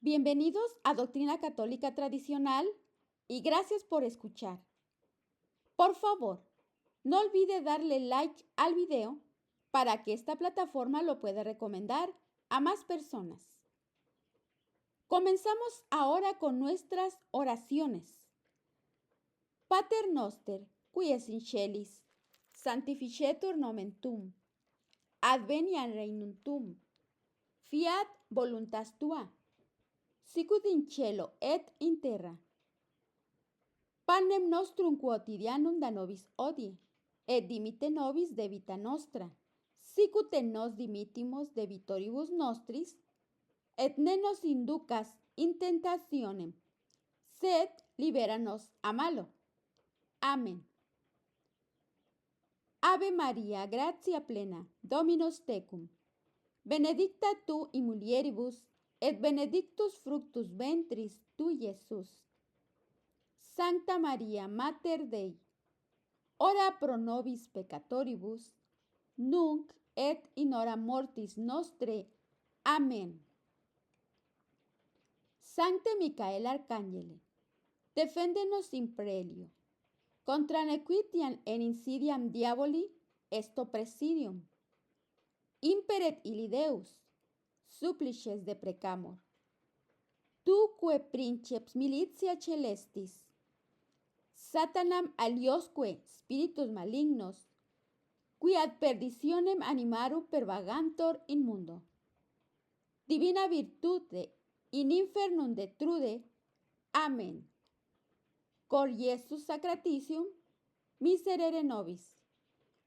Bienvenidos a Doctrina Católica Tradicional y gracias por escuchar. Por favor, no olvide darle like al video para que esta plataforma lo pueda recomendar a más personas. Comenzamos ahora con nuestras oraciones. Pater noster, qui es in celis, sanctificetur nomen tuum, adveniat regnum tuum, fiat voluntas tua, sicut in cielo et in terra. Panem nostrum quotidianum da nobis hodie, et dimitte nobis debita nostra, sicut et nos dimittimus debitoribus nostris, et ne nos inducas in tentationem, sed libera nos a malo. Amen. Ave Maria, gratia plena, Dominus tecum, benedicta tu in mulieribus, et benedictus fructus ventris tui, Iesus. Sancta Maria, Mater Dei, ora pro nobis peccatoribus, nunc et in hora mortis nostre. Amen. Sancte Micael Arcangele, defende-nos in prelio, contra nequitiam et insidiam diaboli esto presidium. Imperet illi Deus, supplices deprecamur. Tuque princeps militia celestis, Satanam aliosque spiritus malignos, qui ad perditionem animarum pervagantur in mundo. Divina virtute in infernum detrude. Amen. Cor Iesus sacratitium, miserere nobis.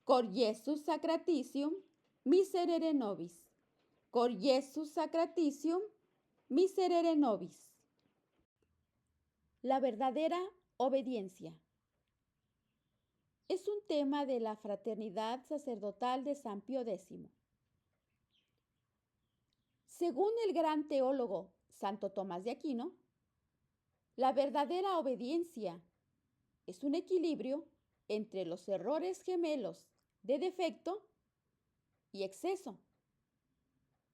Cor Iesus sacratitium, miserere nobis. Cor Iesus sacratitium, miserere nobis. La verdadera obediencia. Es un tema de la fraternidad sacerdotal de San Pío X. Según el gran teólogo Santo Tomás de Aquino, la verdadera obediencia es un equilibrio entre los errores gemelos de defecto y exceso,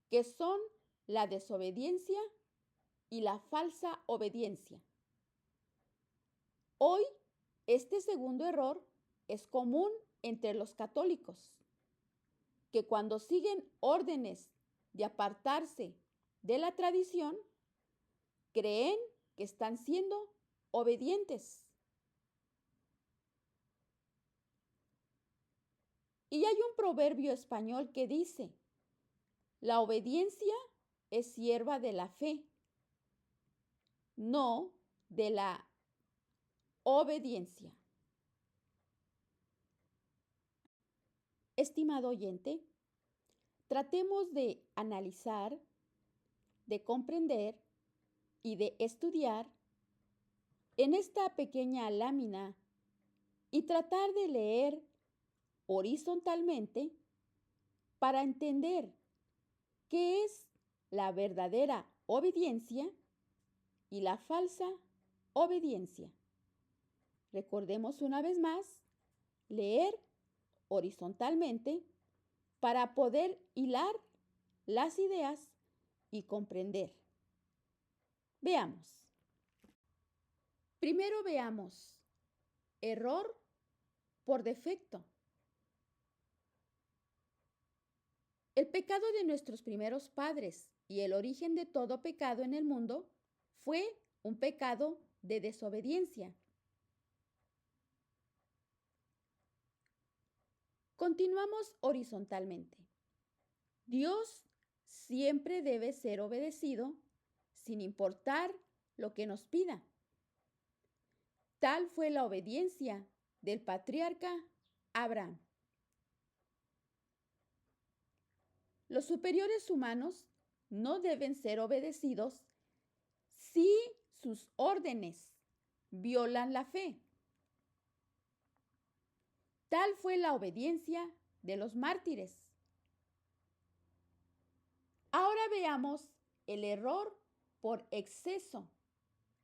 que son la desobediencia y la falsa obediencia. Hoy, este segundo error es común entre los católicos, que cuando siguen órdenes de apartarse de la tradición, creen que están siendo obedientes. Y hay un proverbio español que dice: la obediencia es sierva de la fe, no de la obediencia. Estimado oyente, tratemos de analizar, de comprender y de estudiar en esta pequeña lámina y tratar de leer horizontalmente para entender qué es la verdadera obediencia y la falsa obediencia. Recordemos una vez más, leer horizontalmente para poder hilar las ideas y comprender. Veamos. Primero veamos error por defecto. El pecado de nuestros primeros padres y el origen de todo pecado en el mundo fue un pecado de desobediencia. Continuamos horizontalmente. Dios siempre debe ser obedecido sin importar lo que nos pida. Tal fue la obediencia del patriarca Abraham. Los superiores humanos no deben ser obedecidos si sus órdenes violan la fe. Tal fue la obediencia de los mártires. Ahora veamos el error por exceso,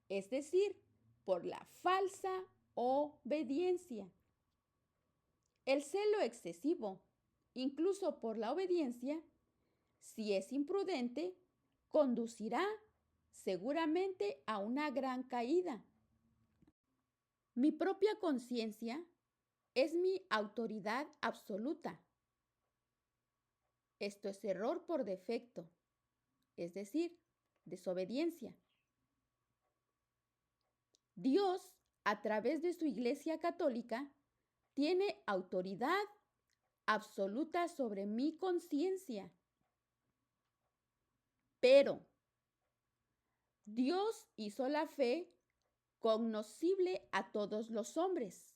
es decir, por la falsa obediencia. El celo excesivo, incluso por la obediencia, si es imprudente, conducirá seguramente a una gran caída. Mi propia conciencia es mi autoridad absoluta. Esto es error por defecto, es decir, desobediencia. Dios, a través de su Iglesia Católica, tiene autoridad absoluta sobre mi conciencia. Pero Dios hizo la fe cognoscible a todos los hombres,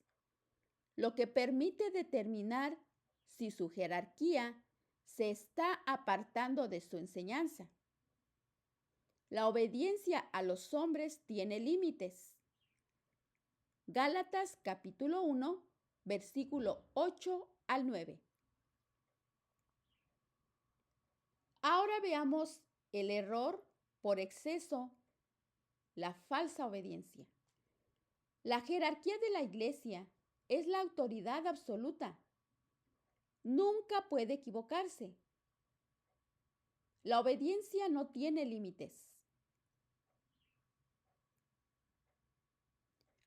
lo que permite determinar si su jerarquía se está apartando de su enseñanza. La obediencia a los hombres tiene límites. Gálatas capítulo 1, versículo 8 al 9. Ahora veamos el error por exceso, la falsa obediencia. La jerarquía de la iglesia es la autoridad absoluta. Nunca puede equivocarse. La obediencia no tiene límites.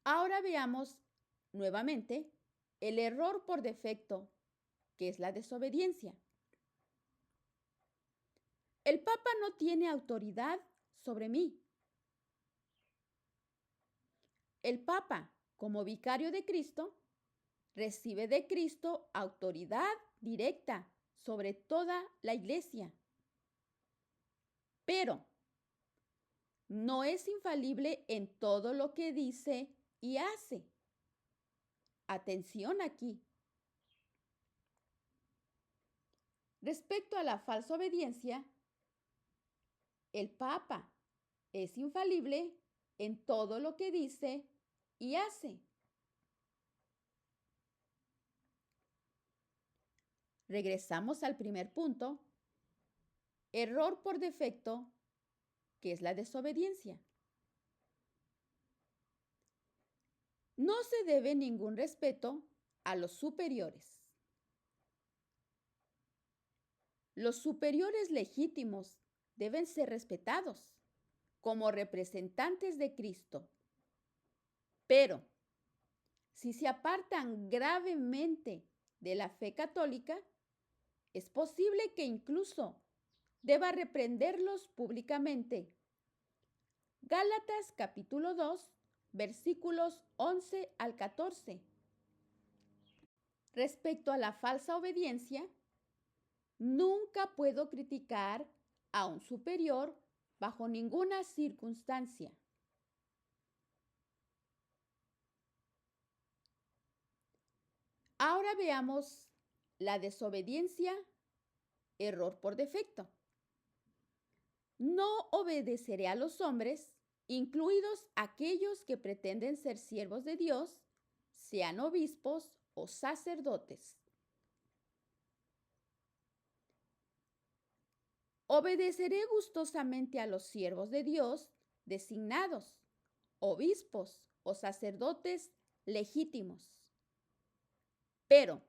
Ahora veamos nuevamente el error por defecto, que es la desobediencia. El Papa no tiene autoridad sobre mí. El Papa, como vicario de Cristo, recibe de Cristo autoridad directa sobre toda la iglesia. Pero no es infalible en todo lo que dice y hace. Atención aquí. Respecto a la falsa obediencia, el Papa es infalible en todo lo que dice y hace. Regresamos al primer punto. Error por defecto, que es la desobediencia. No se debe ningún respeto a los superiores. Los superiores legítimos deben ser respetados como representantes de Cristo. Pero, si se apartan gravemente de la fe católica, es posible que incluso deba reprenderlos públicamente. Gálatas capítulo 2, versículos 11 al 14. Respecto a la falsa obediencia, nunca puedo criticar a un superior bajo ninguna circunstancia. Ahora veamos la desobediencia, error por defecto. No obedeceré a los hombres, incluidos aquellos que pretenden ser siervos de Dios, sean obispos o sacerdotes. Obedeceré gustosamente a los siervos de Dios designados, obispos o sacerdotes legítimos. Pero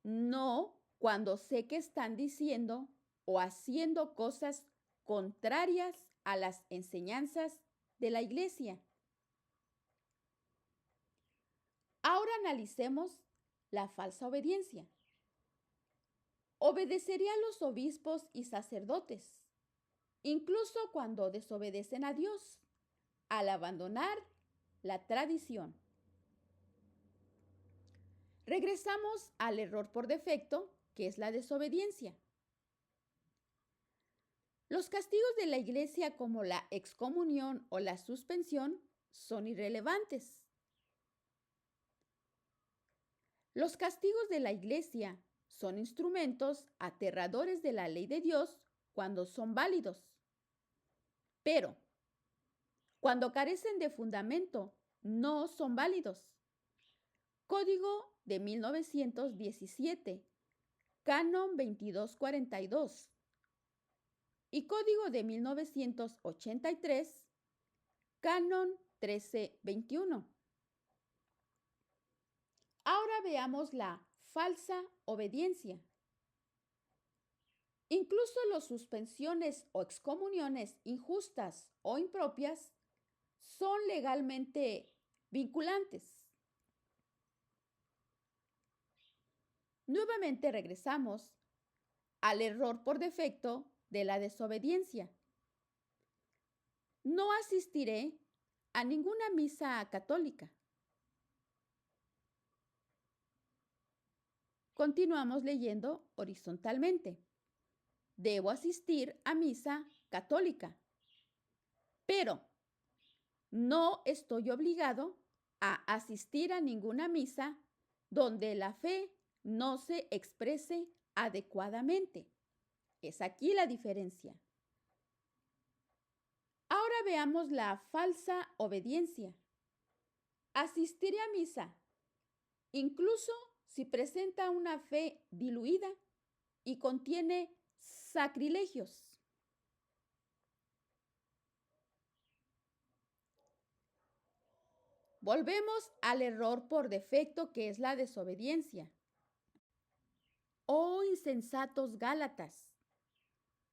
no cuando sé que están diciendo o haciendo cosas contrarias a las enseñanzas de la iglesia. Ahora analicemos la falsa obediencia. Obedeceré a los obispos y sacerdotes, incluso cuando desobedecen a Dios, al abandonar la tradición. Regresamos al error por defecto, que es la desobediencia. Los castigos de la iglesia como la excomunión o la suspensión son irrelevantes. Los castigos de la iglesia son instrumentos aterradores de la ley de Dios cuando son válidos. Pero cuando carecen de fundamento, no son válidos. Código de 1917, Canon 2242 y Código de 1983, Canon 1321. Ahora veamos la falsa obediencia. Incluso las suspensiones o excomuniones injustas o impropias son legalmente vinculantes. Nuevamente regresamos al error por defecto de la desobediencia. No asistiré a ninguna misa católica. Continuamos leyendo horizontalmente. Debo asistir a misa católica, pero no estoy obligado a asistir a ninguna misa donde la fe no se exprese adecuadamente. Es aquí la diferencia. Ahora veamos la falsa obediencia. Asistiré a misa, incluso si presenta una fe diluida y contiene sacrilegios. Volvemos al error por defecto que es la desobediencia. Oh insensatos Gálatas,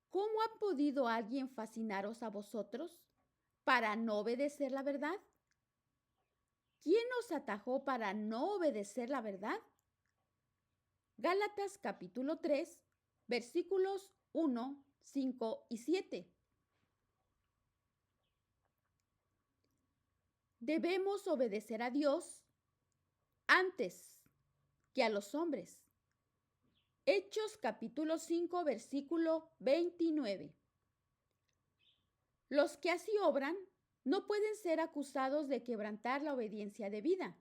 ¿cómo ha podido alguien fascinaros a vosotros para no obedecer la verdad? ¿Quién os atajó para no obedecer la verdad? Gálatas capítulo 3, versículos 1, 5 y 7. Debemos obedecer a Dios antes que a los hombres. Hechos capítulo 5, versículo 29. Los que así obran no pueden ser acusados de quebrantar la obediencia debida,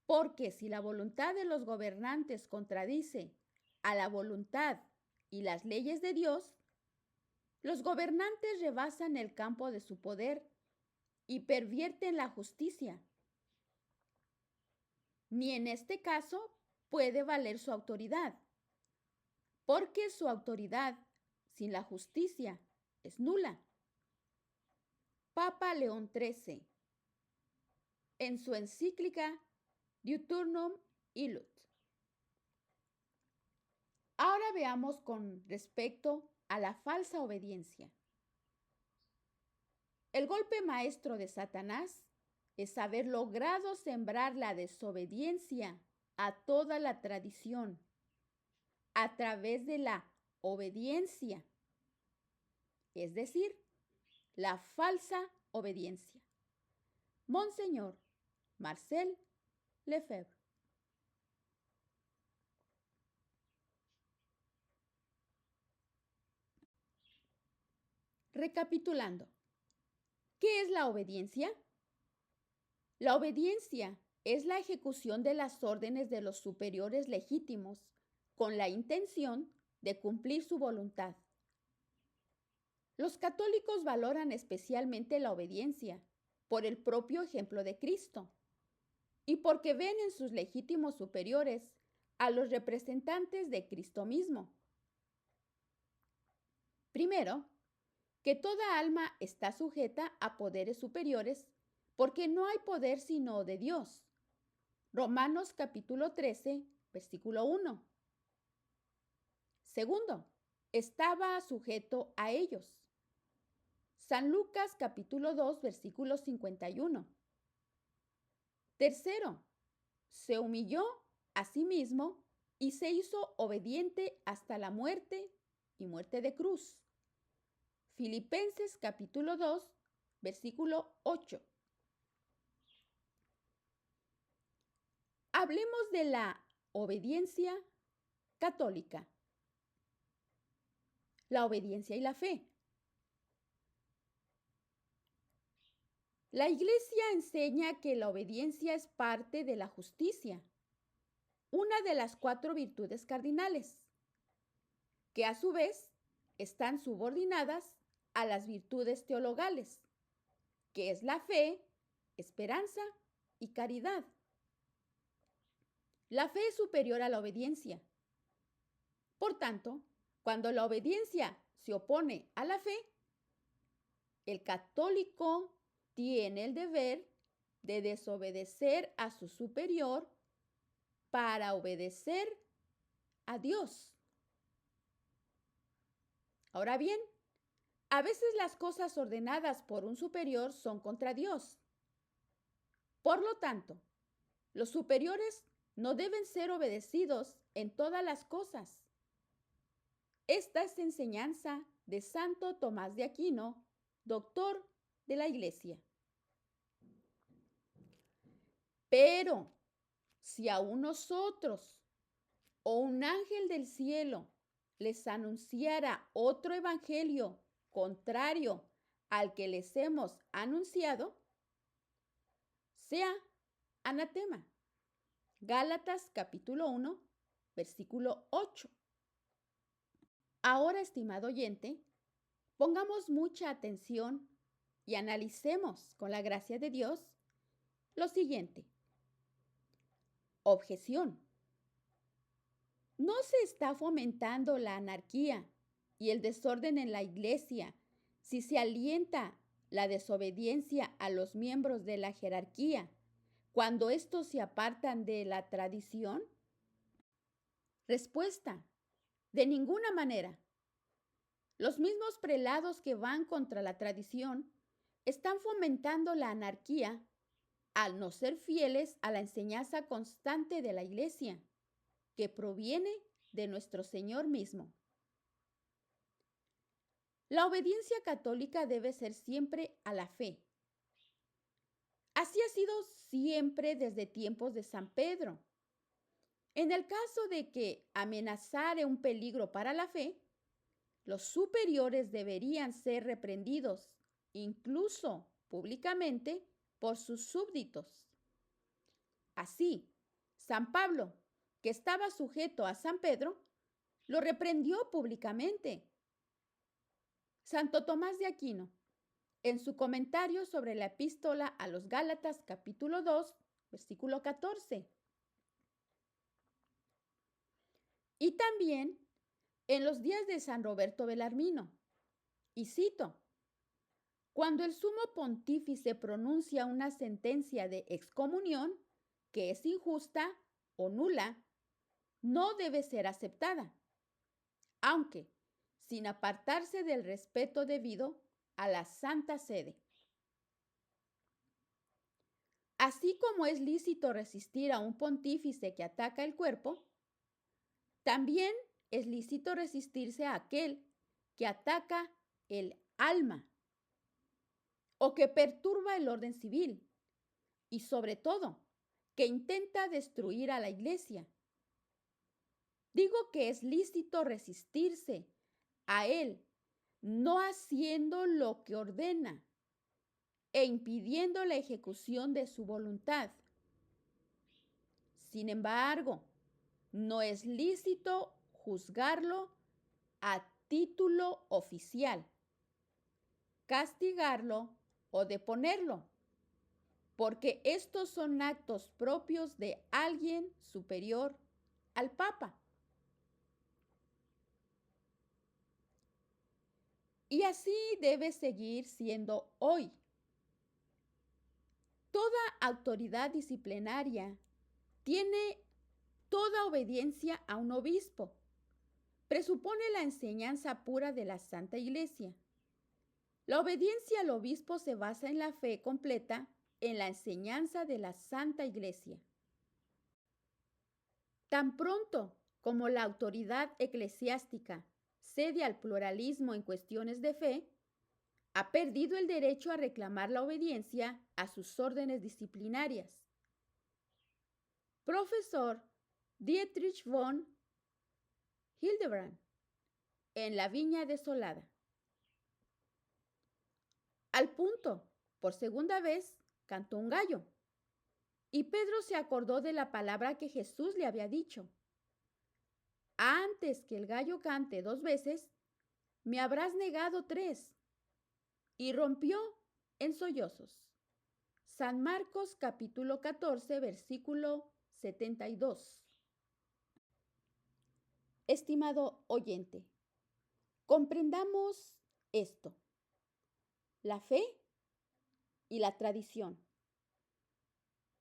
porque si la voluntad de los gobernantes contradice a la voluntad y las leyes de Dios, los gobernantes rebasan el campo de su poder y pervierten la justicia. Ni en este caso puede valer su autoridad, porque su autoridad sin la justicia es nula. Papa León XIII, en su encíclica Diuturnum Illud. Ahora veamos con respecto a la falsa obediencia. El golpe maestro de Satanás es haber logrado sembrar la desobediencia a toda la tradición a través de la obediencia, es decir, la falsa obediencia. Monseñor Marcel Lefebvre. Recapitulando, ¿qué es la obediencia? La obediencia es la ejecución de las órdenes de los superiores legítimos con la intención de cumplir su voluntad. Los católicos valoran especialmente la obediencia por el propio ejemplo de Cristo y porque ven en sus legítimos superiores a los representantes de Cristo mismo. Primero, que toda alma está sujeta a poderes superiores porque no hay poder sino de Dios. Romanos capítulo 13, versículo 1. Segundo, estaba sujeto a ellos. San Lucas capítulo 2, versículo 51. Tercero, se humilló a sí mismo y se hizo obediente hasta la muerte y muerte de cruz. Filipenses capítulo 2, versículo 8. Hablemos de la obediencia católica. La obediencia y la fe. La Iglesia enseña que la obediencia es parte de la justicia, una de las 4 virtudes cardinales, que a su vez están subordinadas a las virtudes teologales, que es la fe, esperanza y caridad. La fe es superior a la obediencia. Por tanto, cuando la obediencia se opone a la fe, el católico tiene el deber de desobedecer a su superior para obedecer a Dios. Ahora bien, a veces las cosas ordenadas por un superior son contra Dios. Por lo tanto, los superiores no deben ser obedecidos en todas las cosas. Esta es enseñanza de Santo Tomás de Aquino, doctor de la Iglesia. Pero si aún nosotros o un ángel del cielo les anunciara otro evangelio contrario al que les hemos anunciado, sea anatema. Gálatas capítulo 1, versículo 8. Ahora, estimado oyente, pongamos mucha atención y analicemos con la gracia de Dios lo siguiente. Objeción. ¿No se está fomentando la anarquía y el desorden en la iglesia si se alienta la desobediencia a los miembros de la jerarquía cuando estos se apartan de la tradición? Respuesta. De ninguna manera. Los mismos prelados que van contra la tradición están fomentando la anarquía al no ser fieles a la enseñanza constante de la iglesia, que proviene de nuestro Señor mismo. La obediencia católica debe ser siempre a la fe. Así ha sido siempre desde tiempos de San Pedro. En el caso de que amenazare un peligro para la fe, los superiores deberían ser reprendidos, incluso públicamente, por sus súbditos. Así, San Pablo, que estaba sujeto a San Pedro, lo reprendió públicamente. Santo Tomás de Aquino, en su comentario sobre la epístola a los Gálatas, capítulo 2, versículo 14. Y también en los días de San Roberto Belarmino. Y cito: cuando el sumo pontífice pronuncia una sentencia de excomunión que es injusta o nula, no debe ser aceptada, aunque sin apartarse del respeto debido a la Santa Sede. Así como es lícito resistir a un pontífice que ataca el cuerpo, también es lícito resistirse a aquel que ataca el alma o que perturba el orden civil y, sobre todo, que intenta destruir a la iglesia. Digo que es lícito resistirse a él, no haciendo lo que ordena e impidiendo la ejecución de su voluntad. Sin embargo, no es lícito juzgarlo a título oficial, castigarlo o deponerlo, porque estos son actos propios de alguien superior al Papa. Y así debe seguir siendo hoy. Toda autoridad disciplinaria tiene toda obediencia a un obispo. Presupone la enseñanza pura de la Santa Iglesia. La obediencia al obispo se basa en la fe completa en la enseñanza de la Santa Iglesia. Tan pronto como la autoridad eclesiástica cede al pluralismo en cuestiones de fe, ha perdido el derecho a reclamar la obediencia a sus órdenes disciplinarias. Profesor Dietrich von Hildebrand, en La Viña Desolada. Al punto, por segunda vez, cantó un gallo, y Pedro se acordó de la palabra que Jesús le había dicho: antes que el gallo cante 2 veces, me habrás negado 3. Y rompió en sollozos. San Marcos capítulo 14, versículo 72. Estimado oyente, comprendamos esto: la fe y la tradición.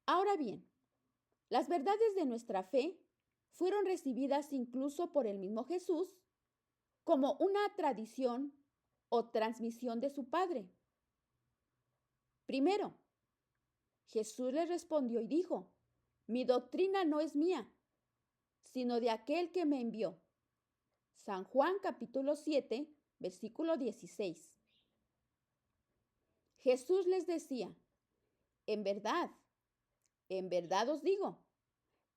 Ahora bien, las verdades de nuestra fe fueron recibidas incluso por el mismo Jesús como una tradición o transmisión de su padre. Primero, Jesús le respondió y dijo, mi doctrina no es mía, sino de aquel que me envió. San Juan capítulo 7, versículo 16. Jesús les decía, en verdad os digo,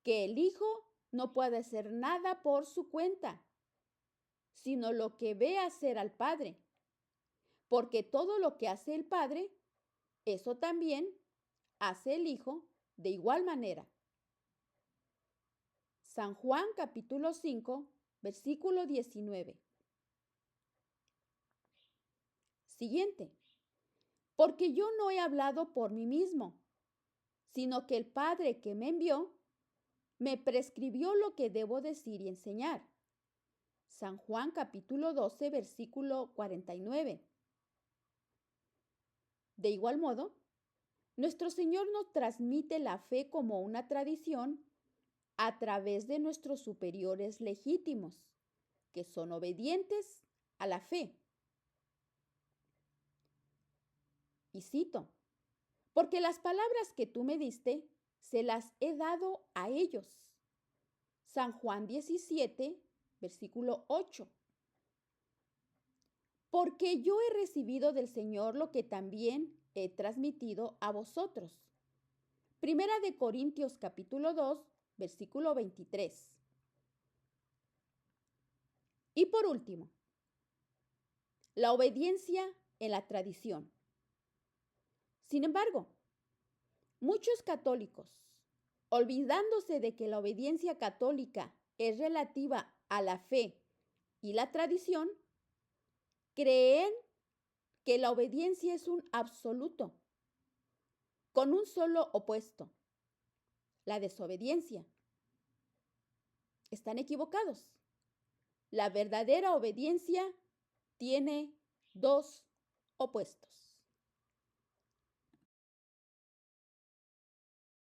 que el Hijo no puede hacer nada por su cuenta, sino lo que ve hacer al Padre, porque todo lo que hace el Padre, eso también hace el Hijo de igual manera. San Juan capítulo 5, versículo 19. Siguiente. Porque yo no he hablado por mí mismo, sino que el Padre que me envió me prescribió lo que debo decir y enseñar. San Juan capítulo 12, versículo 49. De igual modo, nuestro Señor nos transmite la fe como una tradición a través de nuestros superiores legítimos, que son obedientes a la fe. Y cito, porque las palabras que tú me diste, se las he dado a ellos. San Juan 17, versículo 8. Porque yo he recibido del Señor lo que también he transmitido a vosotros. Primera de Corintios capítulo 2, versículo 23. Y por último, la obediencia en la tradición. Sin embargo, muchos católicos, olvidándose de que la obediencia católica es relativa a la fe y la tradición, creen que la obediencia es un absoluto, con un solo opuesto, la desobediencia. Están equivocados. La verdadera obediencia tiene dos opuestos.